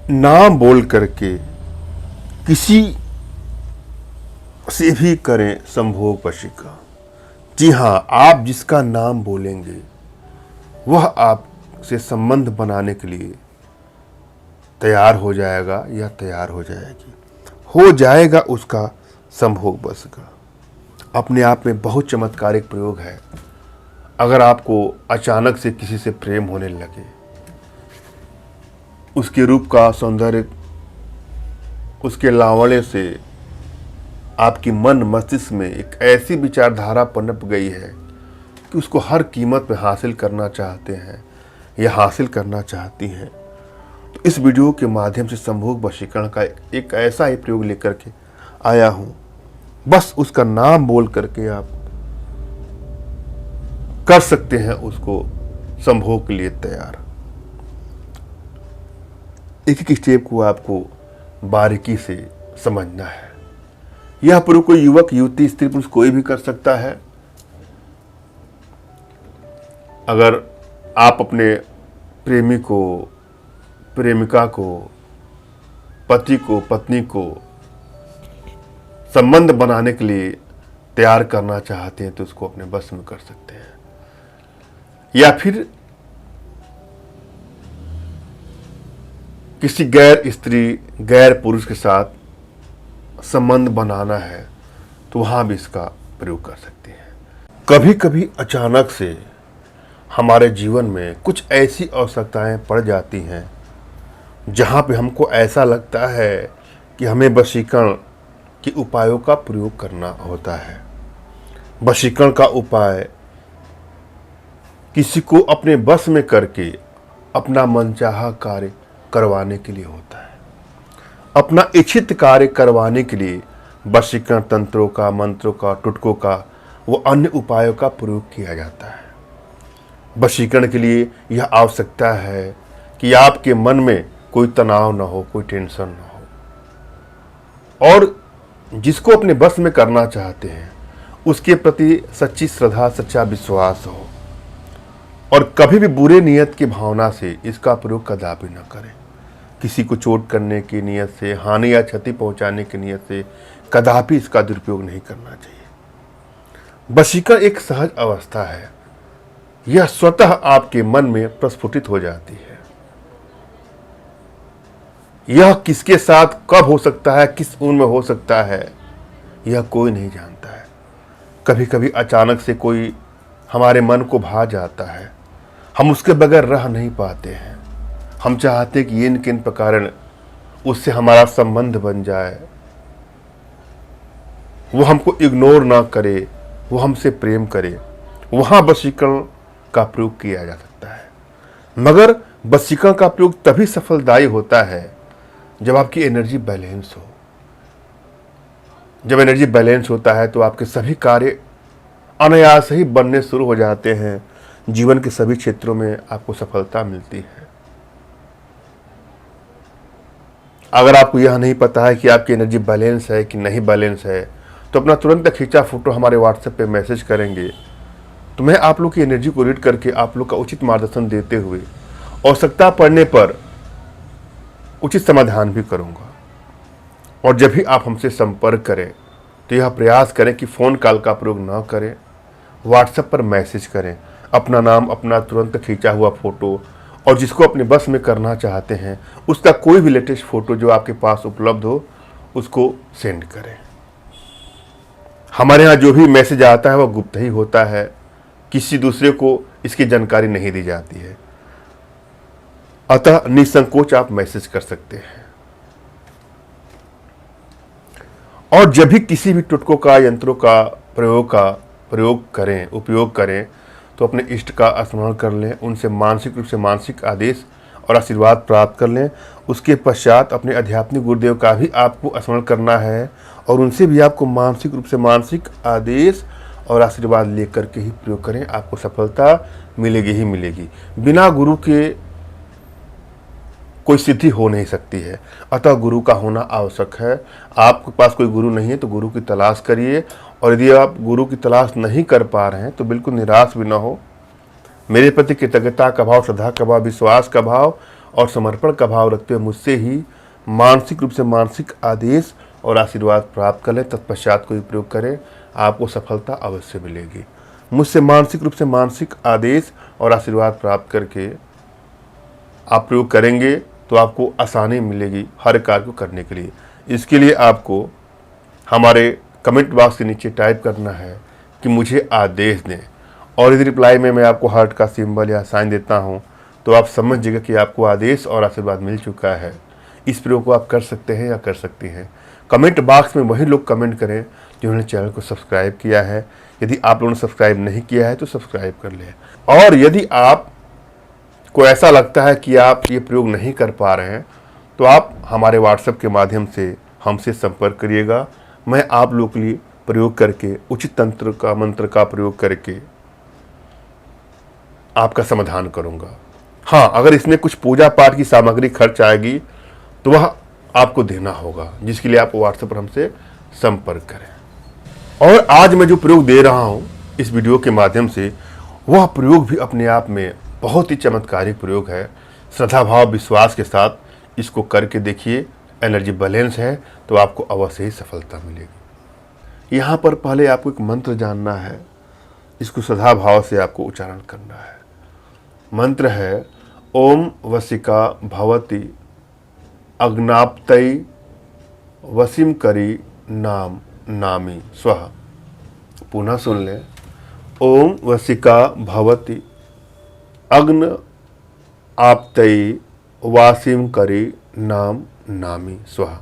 नाम बोल करके किसी से भी करें संभोग वशीकरण। जी हाँ, आप जिसका नाम बोलेंगे वह आपसे संबंध बनाने के लिए तैयार हो जाएगा या तैयार हो जाएगी, हो जाएगा उसका संभोग वशीकरण। अपने आप में बहुत चमत्कारिक प्रयोग है। अगर आपको अचानक से किसी से प्रेम होने लगे, उसके रूप का सौंदर्य, उसके लावण्य से आपकी मन मस्तिष्क में एक ऐसी विचारधारा पनप गई है कि उसको हर कीमत पे हासिल करना चाहते हैं या हासिल करना चाहती हैं, तो इस वीडियो के माध्यम से संभोग वशीकरण का एक ऐसा ही प्रयोग लेकर के आया हूँ। बस उसका नाम बोल करके आप कर सकते हैं उसको संभोग के लिए तैयार। एक एक स्टेप को आपको बारीकी से समझना है। यह प्रयोग कोई युवक, युवती, स्त्री, पुरुष कोई भी कर सकता है। अगर आप अपने प्रेमी को, प्रेमिका को, पति को, पत्नी को संबंध बनाने के लिए तैयार करना चाहते हैं तो उसको अपने बस में कर सकते हैं। या फिर किसी गैर स्त्री, गैर पुरुष के साथ संबंध बनाना है तो वहां भी इसका प्रयोग कर सकते हैं। कभी कभी अचानक से हमारे जीवन में कुछ ऐसी आवश्यकताएं पड़ जाती हैं जहां पे हमको ऐसा लगता है कि हमें वशीकरण के उपायों का प्रयोग करना होता है। वशीकरण का उपाय किसी को अपने बस में करके अपना मनचाहा कार्य करवाने के लिए होता है। अपना इच्छित कार्य करवाने के लिए वशीकरण तंत्रों का, मंत्रों का, टुटकों का, वो अन्य उपायों का प्रयोग किया जाता है। वशीकरण के लिए यह आवश्यकता है कि आपके मन में कोई तनाव ना हो, कोई टेंशन ना हो, और जिसको अपने बस में करना चाहते हैं उसके प्रति सच्ची श्रद्धा, सच्चा विश्वास हो, और कभी भी बुरे नियत की भावना से इसका प्रयोग कदापि न करें। किसी को चोट करने की नियत से, हानि या क्षति पहुंचाने की नियत से कदापि इसका दुरुपयोग नहीं करना चाहिए। वशीकरण एक सहज अवस्था है। यह स्वतः आपके मन में प्रस्फुटित हो जाती है। यह किसके साथ कब हो सकता है, किस उम्र में हो सकता है, यह कोई नहीं जानता है। कभी कभी अचानक से कोई हमारे मन को भा जाता है, हम उसके बगैर रह नहीं पाते हैं। हम चाहते कि इन किन प्रकार उससे हमारा संबंध बन जाए, वो हमको इग्नोर ना करे, वो हमसे प्रेम करे। वहां वशीकरण का प्रयोग किया जा सकता है। मगर वशीकरण का प्रयोग तभी सफलदायी होता है जब आपकी एनर्जी बैलेंस हो। जब एनर्जी बैलेंस होता है तो आपके सभी कार्य अनायास ही बनने शुरू हो जाते हैं। जीवन के सभी क्षेत्रों में आपको सफलता मिलती है। अगर आपको यह नहीं पता है कि आपकी एनर्जी बैलेंस है कि नहीं बैलेंस है, तो अपना तुरंत खींचा फोटो हमारे व्हाट्सएप पे मैसेज करेंगे तो मैं आप लोग की एनर्जी को रीड करके आप लोग का उचित मार्गदर्शन देते हुए आवश्यकता पड़ने पर उचित समाधान भी करूंगा। और जब भी आप हमसे संपर्क करें तो यह प्रयास करें कि फ़ोन कॉल का प्रयोग न करें, व्हाट्सएप पर मैसेज करें। अपना नाम, अपना तुरंत खींचा हुआ फोटो, और जिसको अपने बस में करना चाहते हैं उसका कोई भी लेटेस्ट फोटो जो आपके पास उपलब्ध हो उसको सेंड करें। हमारे यहाँ जो भी मैसेज आता है वह गुप्त ही होता है, किसी दूसरे को इसकी जानकारी नहीं दी जाती है। अतः निसंकोच आप मैसेज कर सकते हैं। और जब भी किसी भी टुटकों का, यंत्रों का उपयोग करें तो अपने इष्ट का स्मरण कर लें, उनसे मानसिक रूप से मानसिक आदेश और आशीर्वाद प्राप्त कर लें। उसके पश्चात अपने आध्यात्मिक गुरुदेव का भी आपको स्मरण करना है और उनसे भी आपको मानसिक रूप से मानसिक आदेश और आशीर्वाद लेकर के ही प्रयोग करें। आपको सफलता मिलेगी ही मिलेगी। बिना गुरु के कोई सिद्धि हो नहीं सकती है, अतः गुरु का होना आवश्यक है। आपके पास कोई गुरु नहीं है तो गुरु की तलाश करिए, और यदि आप गुरु की तलाश नहीं कर पा रहे हैं तो बिल्कुल निराश भी ना हो। मेरे प्रति कृतज्ञता का भाव, श्रद्धा का भाव, विश्वास का भाव और समर्पण का भाव रखते हुए मुझसे ही मानसिक रूप से मानसिक आदेश और आशीर्वाद प्राप्त कर लें। तत्पश्चात कोई प्रयोग करें, आपको सफलता अवश्य मिलेगी। मुझसे मानसिक रूप से मानसिक आदेश और आशीर्वाद प्राप्त करके आप प्रयोग करेंगे तो आपको आसानी मिलेगी हर कार्य को करने के लिए। इसके लिए आपको हमारे कमेंट बॉक्स के नीचे टाइप करना है कि मुझे आदेश दें, और यदि रिप्लाई में मैं आपको हार्ट का सिंबल या साइन देता हूं तो आप समझ जाइएगा कि आपको आदेश और आशीर्वाद मिल चुका है। इस प्रयोग को आप कर सकते हैं या कर सकती हैं। कमेंट बॉक्स में वही लोग कमेंट करें जिन्होंने चैनल को सब्सक्राइब किया है। यदि आप लोगों ने सब्सक्राइब नहीं किया है तो सब्सक्राइब कर लें। और यदि आप को ऐसा लगता है कि आप ये प्रयोग नहीं कर पा रहे हैं तो आप हमारे व्हाट्सएप के माध्यम से हमसे संपर्क करिएगा। मैं आप लोगों के लिए प्रयोग करके उचित तंत्र का मंत्र का प्रयोग करके आपका समाधान करूंगा। हाँ, अगर इसमें कुछ पूजा पाठ की सामग्री खर्च आएगी तो वह आपको देना होगा, जिसके लिए आप व्हाट्सएप पर हमसे संपर्क करें। और आज मैं जो प्रयोग दे रहा हूं इस वीडियो के माध्यम से, वह प्रयोग भी अपने आप में बहुत ही चमत्कारिक प्रयोग है। श्रद्धा भाव विश्वास के साथ इसको करके देखिए, एनर्जी बैलेंस है तो आपको अवश्य ही सफलता मिलेगी। यहाँ पर पहले आपको एक मंत्र जानना है, इसको श्रद्धा भाव से आपको उच्चारण करना है। मंत्र है ओम वसिका भवती अग्नाप्तई वसीम करी नाम नामी स्वः। पुनः सुन लें, ओम वसिका भवती अग्न आप्तई वासिम करी नाम नामी स्वः।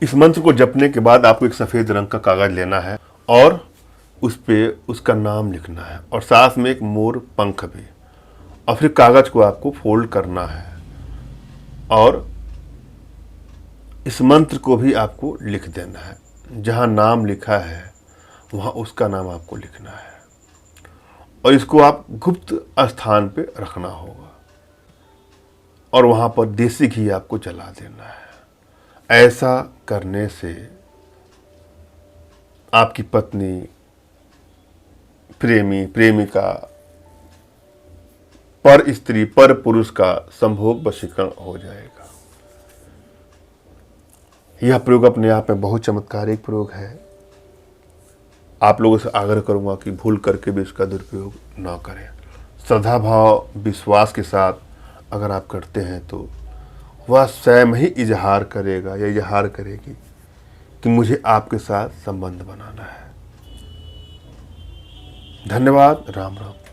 इस मंत्र को जपने के बाद आपको एक सफ़ेद रंग का कागज लेना है और उस पे उसका नाम लिखना है और साथ में एक मोर पंख भी, और फिर कागज को आपको फोल्ड करना है और इस मंत्र को भी आपको लिख देना है। जहाँ नाम लिखा है वहाँ उसका नाम आपको लिखना है और इसको आप गुप्त स्थान पे रखना होगा और वहाँ पर देसी घी आपको जला देना है। ऐसा करने से आपकी पत्नी, प्रेमी, प्रेमिका, पर स्त्री, पर पुरुष का संभोग वशीकरण हो जाएगा। यह प्रयोग अपने आप में बहुत चमत्कारिक प्रयोग है। आप लोगों से आग्रह करूंगा कि भूल करके भी इसका दुरुपयोग ना करें। श्रद्धा भाव विश्वास के साथ अगर आप करते हैं तो वह स्वयं ही इजहार करेगा या इजहार करेगी कि मुझे आपके साथ संबंध बनाना है। धन्यवाद। राम राम।